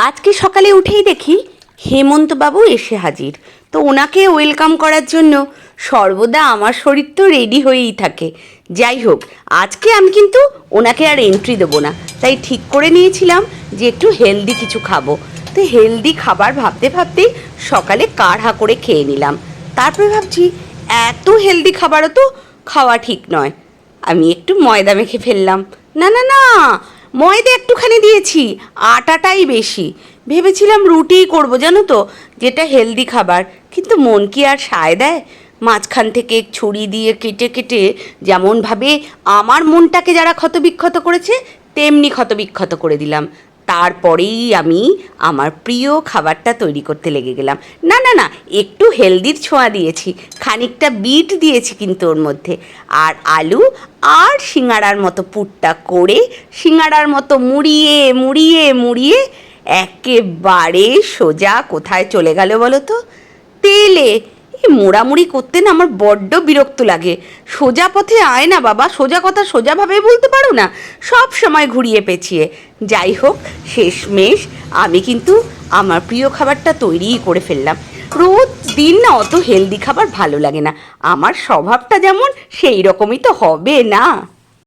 আজকে সকালে উঠেই দেখি হেমন্তবাবু এসে হাজির। তো ওনাকে ওয়েলকাম করার জন্য সর্বদা আমার শরীর তো রেডি হয়েই থাকে। যাই হোক, আজকে আমি কিন্তু ওনাকে আর এন্ট্রি দেবো না, তাই ঠিক করে নিয়েছিলাম যে একটু হেলদি কিছু খাবো। তো হেলদি খাবার ভাবতে ভাবতেই সকালে কাঢ়া করে খেয়ে নিলাম। তারপরে ভাবছি এত হেলদি খাবারও তো খাওয়া ঠিক নয়। আমি একটু ময়দা মেখে ফেললাম। না না না, ময়দা একটুখানি দিয়েছি, আটাটাই বেশি। ভেবেছিলাম রুটিই করবো, জানো তো, যেটা হেলদি খাবার। কিন্তু মন কি আর সায় দেয়? মাঝখান থেকে ছুরি দিয়ে কেটে কেটে যেমনভাবে আমার মনটাকে যারা ক্ষতবিক্ষত করেছে তেমনি ক্ষতবিক্ষত করে দিলাম। তারপরেই আমি আমার প্রিয় খাবারটা তৈরি করতে লেগে গেলাম। না না না, একটু হেলদির ছোঁয়া দিয়েছি, খানিকটা বিট দিয়েছি কিন্তু ওর মধ্যে, আর আলু আর সিঙাড়ার মতো পুরটা করে সিঙাড়ার মতো মুড়িয়ে মুড়িয়ে মুড়িয়ে একেবারে সোজা কোথায় চলে গেল বলো তো? তেলে। এই মোড়ামুড়ি করতে না আমার বড্ড বিরক্ত লাগে। সোজা পথে আয় না বাবা, সোজা কথা সোজাভাবে বলতে পারো না, সব সময় ঘুরিয়ে পেঁচিয়ে। যাই হোক, শেষমেশ আমি কিন্তু আমার প্রিয় খাবারটা তৈরিই করে ফেললাম। রোজ দিন না অত হেলদি খাবার ভালো লাগে না, আমার স্বভাবটা যেমন সেই রকমই তো হবে না।